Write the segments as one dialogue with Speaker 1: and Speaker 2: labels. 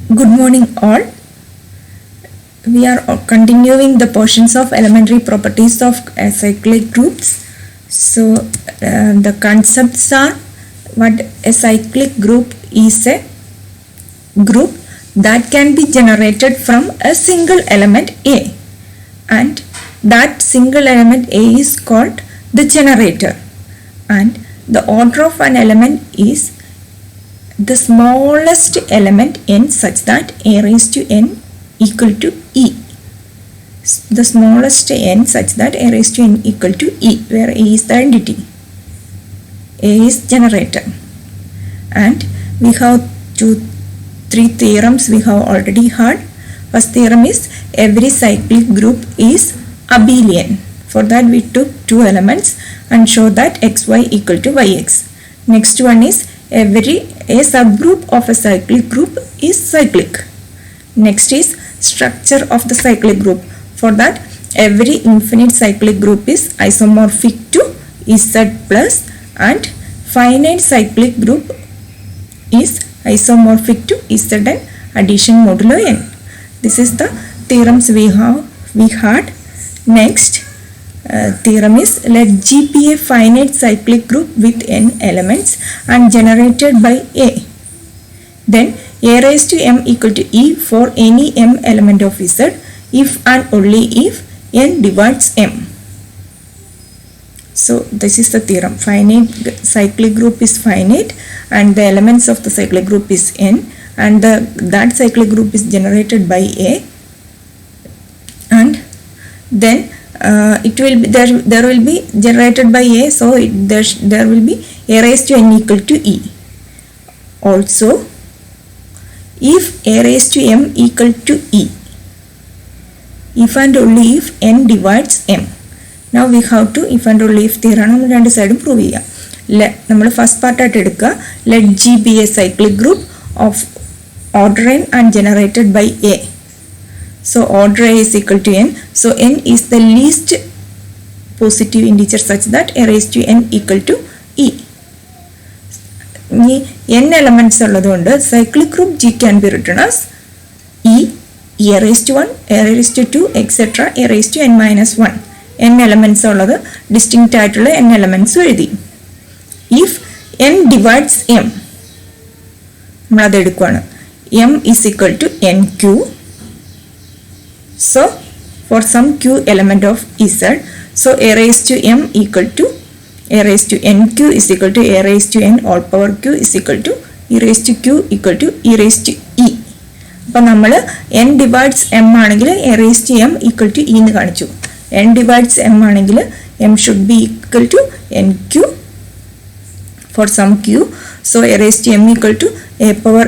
Speaker 1: Good morning all. We are continuing the portions of elementary properties of cyclic groups. So the concepts are what a cyclic group is a group that can be generated from a single element A, and that single element A is called the generator, and the order of an element is the smallest element n such that a raised to n equal to e. The smallest n such that a raised to n equal to e, where a is the entity, a is generator. And we have three theorems we have already heard. First theorem is every cyclic group is abelian. For that we took two elements and showed that xy equal to yx. Next one is a subgroup of a cyclic group is cyclic. Next is structure of the cyclic group. For that, every infinite cyclic group is isomorphic to Z plus, and finite cyclic group is isomorphic to Z and addition modulo n. This is the theorems we had. Next theorem is let G be a finite cyclic group with n elements and generated by A. Then a raised to m equal to e for any m element of Z if and only if n divides m. So this is the theorem. Finite cyclic group is finite and the elements of the cyclic group is n, and that cyclic group is generated by A, and then there will be generated by A, so there will be a raised to n equal to e. Also, if a raised to m equal to e, if and only if n divides m. Now we have to if and only if theorem രണ്ട് സൈഡും prove ചെയ്യാം. നമ്മൾ first പാർട്ടായിട്ട് എടുക്കുക. Let G be a cyclic group of order n and generated by A. So order A is equal to n. So n is the least positive integer such that a raised to n equal to e. n elements ഉള്ളതുകൊണ്ട് cyclic group G can be written as e, a raised to 1, a raised to 2, etc. a raised to n minus 1. n elements ഉള്ളത് distinct ആയിട്ടുള്ള n elements എഴുതി. If n divides m, നമ്മൾ അത് എടുക്കുകയാണ്. m is equal to nq. So for some q element of Z, so a raised to m equal to a raised to nq is equal to a raised to n all power q is equal to e raised to q equal to e raised to e. അപ്പോൾ നമ്മൾ n divides m ആണെങ്കിൽ a raised to m equal to e എന്ന് കാണിച്ചു. n divides m ആണെങ്കിൽ m should be equal to nq for some q. So a raised to m equal to a power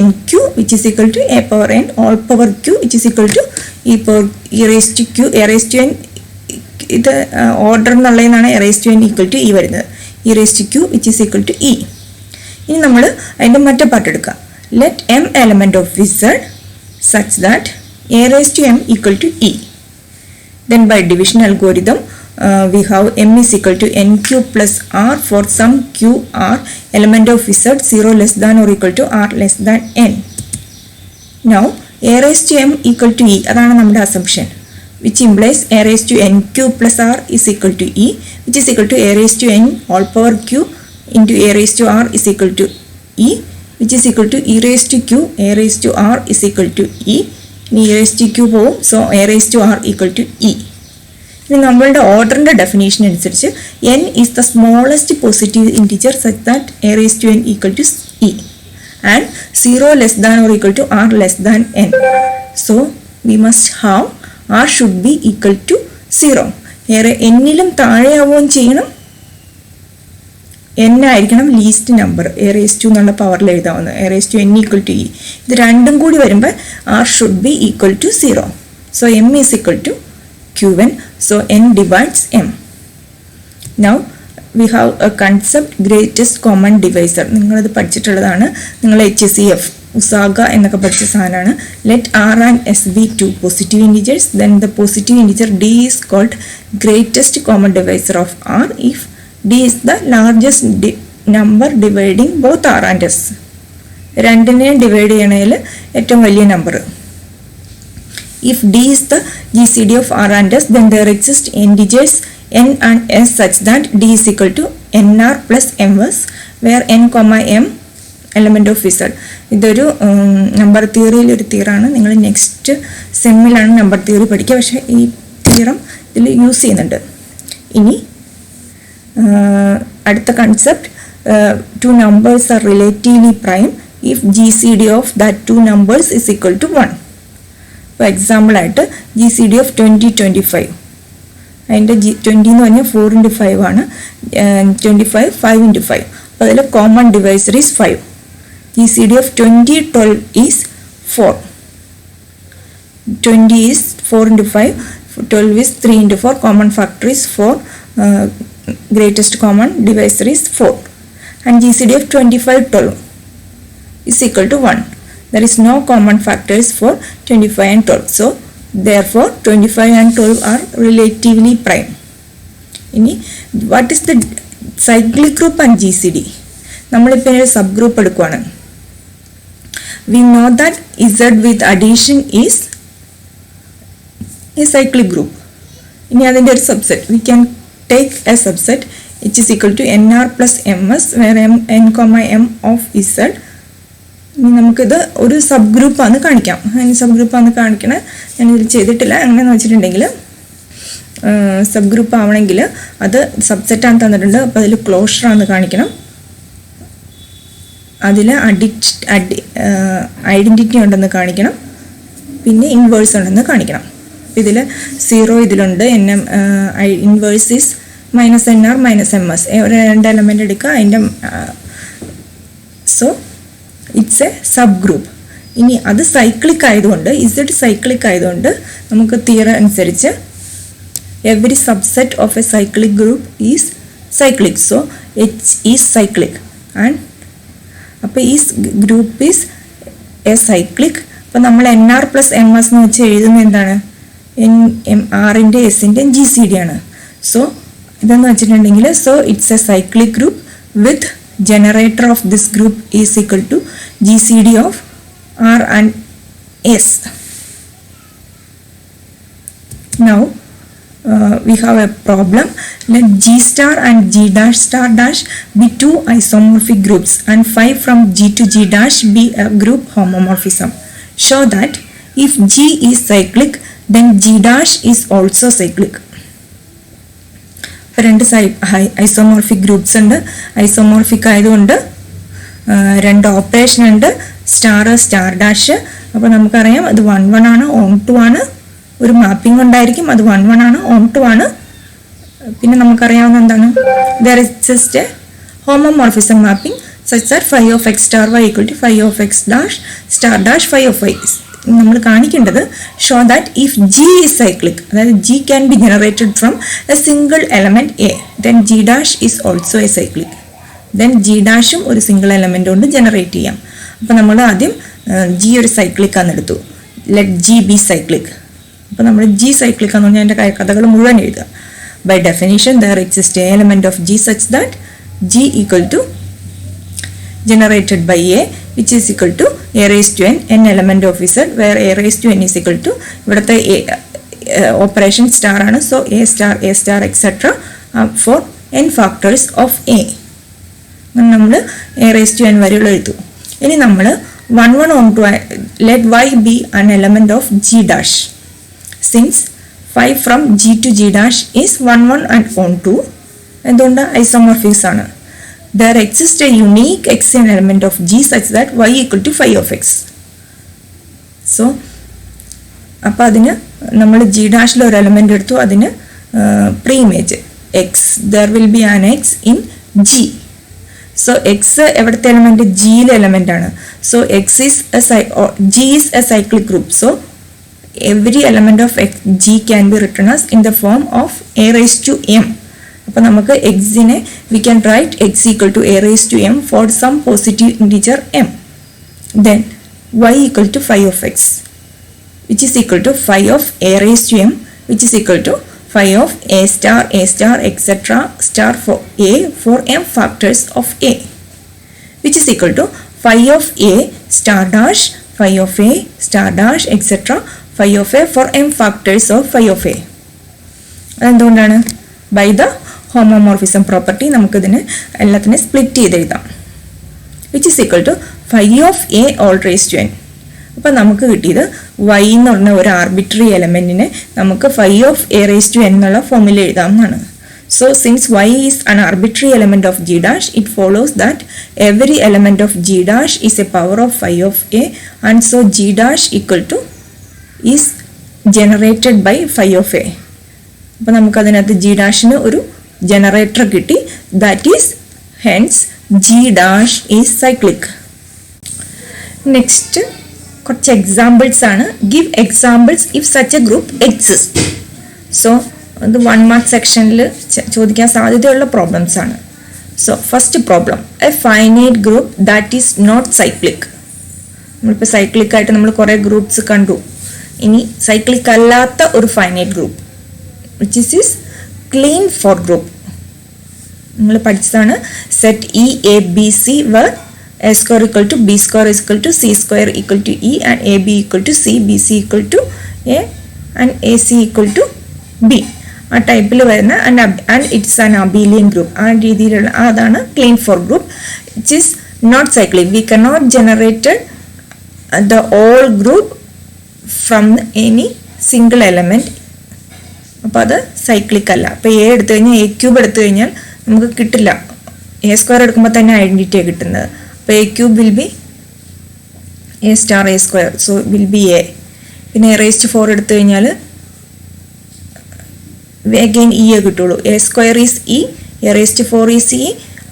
Speaker 1: nq which is equal to a power n all power q which is equal to e raised to q. a raised to n ഇത് order എന്നുള്ളതിനാണ് a raised to n equal to e വരുന്നത്. e raised to q which is equal to e. ഇനി നമ്മൾ അതിൻ്റെ മറ്റേ part എടുക്കാം. Let m element of Z such that a raised to m equal to e. Then by division algorithm we have m is equal to nq plus r for some q r element of Z 0 less than or equal to r less than n. Now a raised to m equal to e, അതാണ് നമ്മുടെ assumption, which implies a raised to nq plus r is equal to e, which is equal to a raised to n all power q into a raised to r is equal to e, which is equal to e raised to q, a raised to r is equal to e. e raised to q പോവും, so a raised to r equal to e. ഇനി നമ്മളുടെ ഓർഡറിൻ്റെ definition അനുസരിച്ച് n is the smallest positive integer such that a raised to n equal to e and 0 less than or equal to r less than n. So we must have r should be equal to 0. എന്നിലും താഴെയാവുകയും ചെയ്യണം, n ആയിരിക്കണം least number. A raise to എന്നുള്ള പവറിൽ എഴുതാവുന്നത് a raise to n equal to e. ഇത് രണ്ടും കൂടി വരുമ്പോൾ r should be equal to 0. So m is equal to qn. So n divides m. Now we have a concept greatest common divisor. നിങ്ങളത് പഠിച്ചിട്ടുള്ളതാണ്. നിങ്ങൾ HCF ഉസാഗ എന്നൊക്കെ പഠിച്ച സാധനമാണ്. Let r and s be two positive integers, then the positive integer d is called greatest common divisor of r if d is the largest number dividing both r and s. രണ്ടിനെ divide ചെയ്യണതിൽ ഏറ്റവും വലിയ number. If D is the GCD of R and S, then there exist integers n and s such that D is equal to nr plus ms, where n, m element of Z. ഇതൊരു number തിയറിയിൽ ഒരു തിയറാണ്. നിങ്ങൾ next സെമ്മിലാണ് number theory പഠിക്കുക, പക്ഷേ ഈ theorem ഇതിൽ use ചെയ്യുന്നുണ്ട്. ഇനി അടുത്ത concept, two numbers are relatively prime if GCD of that two numbers is equal to 1. For example, ആയിട്ട് GCD of 2025, അതിൻ്റെ 20 എന്ന് പറഞ്ഞാൽ 4 into 5 ആണ്, 25 5 into 5. അപ്പോൾ അതിൽ common divisor is 5. GCD of 2012 is 4. 20 is 4 into 5, 12 is 3 into 4, common factor is 4, greatest common divisor is 4. And GCD of 2512 is equal to 1. There is no common factors for 25 and 12. So, therefore, 25 and 12 are relatively prime. Ini, what is the cyclic group and GCD? നമ്മളിപ്പോൾ ഒരു sub group എടുക്കുകയാണ്. We know that Z with addition is a cyclic group. ഇനി അതിൻ്റെ ഒരു subset, we can take a subset which is equal to nr plus ms, where n, m of Z. ഇനി നമുക്കിത് ഒരു sub ഗ്രൂപ്പാണ് കാണിക്കാം. Sub ഗ്രൂപ്പാണ് കാണിക്കണേ, ഞാനിത് ചെയ്തിട്ടില്ല. എങ്ങനെയെന്ന് വെച്ചിട്ടുണ്ടെങ്കിൽ സബ് ഗ്രൂപ്പ് ആവണമെങ്കിൽ അത് സബ്സെറ്റാണ് തന്നിട്ടുണ്ട്, അപ്പോൾ അതിൽ ക്ലോഷറാണ് കാണിക്കണം, അതിൽ ഐഡൻറ്റിറ്റി ഉണ്ടെന്ന് കാണിക്കണം, പിന്നെ ഇൻവേഴ്സ് ഉണ്ടെന്ന് കാണിക്കണം. ഇതിൽ 0 ഇതിലുണ്ട്, ഇൻവേഴ്സ് ഈസ് -nr -ms, ഒരു 2 എലമെൻ്റ് എടുക്കുക അതിൻ്റെ. So it's A sub group. ഇനി അത് സൈക്ലിക് ആയതുകൊണ്ട്, ഇസഡ് സൈക്ലിക് ആയതുകൊണ്ട് നമുക്ക് തിയറി അനുസരിച്ച് every subset of A cyclic group is cyclic. So H is cyclic and അപ്പോൾ ഈ ഗ്രൂപ്പ് ഈസ് എ സൈക്ലിക്. അപ്പോൾ നമ്മൾ nr plus ms എന്ന് വെച്ച് എഴുതുന്നത് എന്താണ്? ആറിൻ്റെ എസിൻ്റെ GCD ആണ്. സോ ഇതെന്ന് വെച്ചിട്ടുണ്ടെങ്കിൽ, so it's A cyclic group with generator of this group is equal to GCD of R and S. Now we have a problem. Let G star and G dash star dash be two isomorphic groups and phi from G to G dash be a group homomorphism. Show that if G is cyclic, then G dash is also cyclic. രണ്ട് isomorphic groups ഉണ്ട്. Isomorphic ആയതുകൊണ്ട് 2 operation ഉണ്ട്, star dash. അപ്പോൾ നമുക്കറിയാം അത് 1 1 ആണ്, on 2 ആണ്. ഒരു മാപ്പിംഗ് ഉണ്ടായിരിക്കും, അത് 1 1 ആണ്, ഓൺ 2 ആണ്. പിന്നെ നമുക്കറിയാവുന്ന എന്താണ്, there is just a homomorphism mapping such that phi of x star y equal to phi of x dash star dash phi of y. നമ്മൾ കാണിക്കേണ്ടത് show that if G is cyclic, അതായത് G can be generated from a single element A, then G dash is also a cyclic. then G dashും ഒരു single element കൊണ്ട് generate ചെയ്യാം. അപ്പോൾ നമ്മൾ ആദ്യം G ഒരു സൈക്ലിക് ആണെന്ന് എടുത്തു. Let G be cyclic. അപ്പോൾ നമ്മൾ G സൈക്ലിക് ആണെന്ന് പറഞ്ഞാൽ എൻ്റെ കഥകൾ മുഴുവൻ എഴുതുക. By definition there exists a element of G such that G equal to generated by A, which is equal to a raised to n element of Z, where a raised to n is equal to ഇവിടുത്തെ operation star ആണ്. so a star etc. for n factors of A. നമ്മൾ a raised to n വരെയുള്ള എഴുതു. ഇനി നമ്മൾ 1 1 on 2 let y be an element of G dash. since phi from G to G dash is 1 1 and on 2, എന്തുകൊണ്ട് ഐസോമോർഫിക്സ് ആണ്. there exists a unique xn element of G such that y equal to phi of x. so അപ്പോൾ അതിന് നമ്മൾ G ഡാഷിൽ ഒരു element എടുത്തു, അതിന് pre image x, there will be an x in G. so x എവിടുത്തെ element? ജിയിലെ element ആണ്. so G is a cyclic group. so every element of G can be written as in the form of a raised to m. അപ്പോൾ നമുക്ക് എക്സിനെ we can write x equal to a raise to m for some positive integer m. Then y equal to phi of x which is equal to phi of a raise to m which is equal to phi of a star etc. star for a for m factors of a, which is equal to phi of a star dash, phi of a star dash, etc. phi of a for m factors of phi of a. അതെന്തുകൊണ്ടാണ്? By the homomorphism property നമുക്കിതിനെ എല്ലാത്തിനെ split ചെയ്ത് എഴുതാം. Which is equal to phi of a all raised to n. അപ്പം നമുക്ക് കിട്ടിയത് y എന്ന് പറഞ്ഞ ഒരു ആർബിട്രറി എലമെന്റിനെ നമുക്ക് phi of a raised to n എന്നുള്ള ഫോമിൽ എഴുതാം എന്നാണ്. So since y is an arbitrary element of g dash, it follows that every element of g dash is a power of phi of a, and so g dash equal to is generated by phi of a. അപ്പോൾ നമുക്ക് അതിനകത്ത് g dashന് ഒരു generator കിട്ടി. That is hence g dash is cyclic. Next കുറച്ച് examples ആണ്. Give examples if such a group exist. So ഇത് 1 mark സെക്ഷനിൽ ചോദിക്കാൻ സാധ്യതയുള്ള പ്രോബ്ലംസ് ആണ്. So first problem, a finite group that is not cyclic. നമ്മളിപ്പോൾ സൈക്ലിക് ആയിട്ട് നമ്മൾ കുറേ ഗ്രൂപ്പ്സ് കണ്ടു. ഇനി സൈക്ലിക് അല്ലാത്ത ഒരു finite group which is Klein four group. നിങ്ങൾ പഠിച്ചതാണ്. Set e a b c where a square equal to b square is equal to c square equal to e and ab equal to c, bc equal to a and ac equal to b. ആ ടൈപ്പിൽ വരുന്ന and it's an abelian group. ആ രീതിയിലുള്ള അതാണ് Klein four group which is not cyclic. We cannot generated the whole group from any single element. അപ്പോൾ അത് cyclic അല്ല. അപ്പോൾ എ എടുത്തു കഴിഞ്ഞാൽ എ ക്യൂബ് എടുത്തു കഴിഞ്ഞാൽ നമുക്ക് കിട്ടില്ല. എ സ്ക്വയർ എടുക്കുമ്പോൾ തന്നെ ഐഡൻറ്റിറ്റിയാണ് കിട്ടുന്നത്. അപ്പോൾ a cube will be a star a square, so will be a. പിന്നെ എ റേസ്റ്റ് 4 എടുത്തു കഴിഞ്ഞാൽ അഗെയിൻ ഇ എ കിട്ടുള്ളൂ. A square is e, a raise to 4 is e,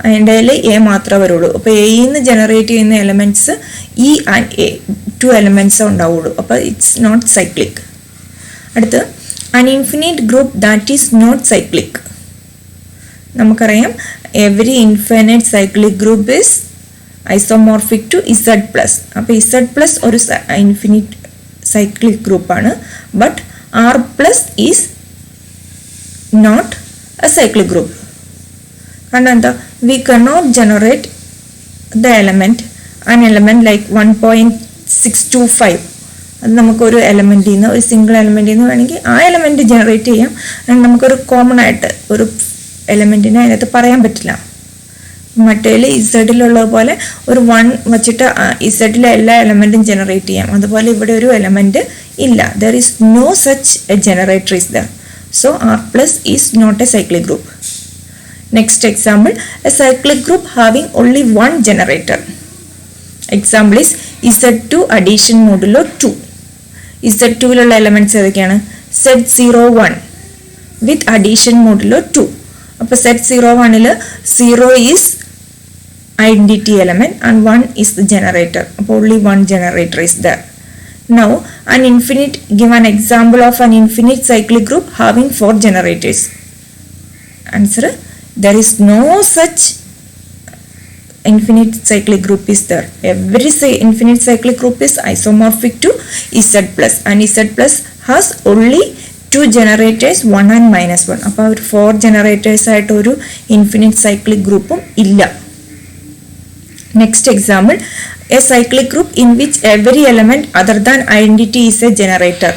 Speaker 1: അതിൻ്റെ എ മാത്രമേ വരുള്ളൂ. അപ്പോൾ എയിന്ന് ജനറേറ്റ് ചെയ്യുന്ന elements e and a 2 elements ഉണ്ടാവുള്ളൂ. അപ്പോൾ ഇറ്റ്സ് നോട്ട് സൈക്ലിക്. അടുത്ത് an infinite group that is not cyclic. നമുക്കറിയാം every infinite cyclic group is isomorphic to z plus. അപ്പോൾ z plus ഒരു infinite cyclic group ആണ്. but r plus is not a cyclic group. കാരണം എന്താ? we cannot generate the element, an element like 1.625. അത് നമുക്കൊരു എലമെൻറ്റിൽ നിന്ന്, ഒരു സിംഗിൾ എലമെൻറ്റിൽ നിന്ന് വേണമെങ്കിൽ ആ എലമെൻറ്റ് ജനറേറ്റ് ചെയ്യാം. നമുക്കൊരു കോമൺ ആയിട്ട് ഒരു എലമെൻറ്റിനെ അതിനകത്ത് പറയാൻ പറ്റില്ല. മറ്റേതിൽ ഇസഡിലുള്ളത് പോലെ ഒരു 1 വച്ചിട്ട് ഇസഡിലെ എല്ലാ എലമെൻറ്റും ജനറേറ്റ് ചെയ്യാം. അതുപോലെ ഇവിടെ ഒരു എലമെൻറ്റ് ഇല്ല. There is no such a generator is there. So R plus is not a cyclic group. Next example, a cyclic group having only 1 generator. Example is Z2 addition modulo 2. Z2ലുള്ള elements ഏതൊക്കെയാണ്? Z01 with addition modulo 2. അപ്പോൾ Z01ൽ 0 is identity element and 1 is the generator. അപ്പോൾ only 1 generator is there. Now an infinite, give an example of an infinite cyclic group having 4 generators. Answer, there is no such infinite cyclic group is there. Every infinite cyclic group is isomorphic to Z plus, and Z plus has only 2 generators, 1 and -1. അപ്പോൾ 4 generators ആയിട്ട് ഒരു infinite cyclic ഗ്രൂപ്പും ഇല്ല. Next example, a cyclic group in which every element other than identity is a generator.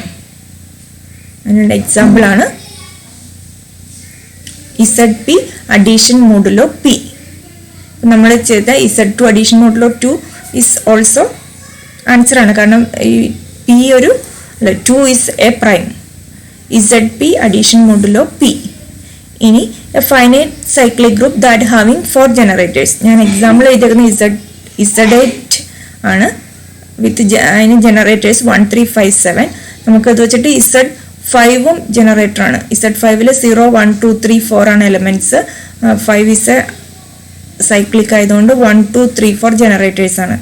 Speaker 1: അതിനുള്ള example ആണ് ZP addition modulo P. നമ്മൾ ചെയ്ത Z2 addition modulo 2 is also answer ആണ്. കാരണം ഈ P ഒരു 2 is a prime. ZP addition modulo P. ഇനി a finite cyclic group that having 4 generators. ഞാൻ എക്സാമ്പിൾ ചെയ്തേക്കുന്നത് Z8 ആണ്. വിത്ത് അതിന് ജനറേറ്റേഴ്സ് 1 3 5 7. നമുക്കത് വെച്ചിട്ട് Z5ഉം ജനറേറ്ററാണ്. Z5ൽ 0 1 2 3 4 ആണ് എലമെൻറ്റ്സ്. 5 ഈസ് എ സൈക്ലിക് ആയതുകൊണ്ട് 1 2 3 4 ജനറേറ്റേഴ്സ് ആണ്.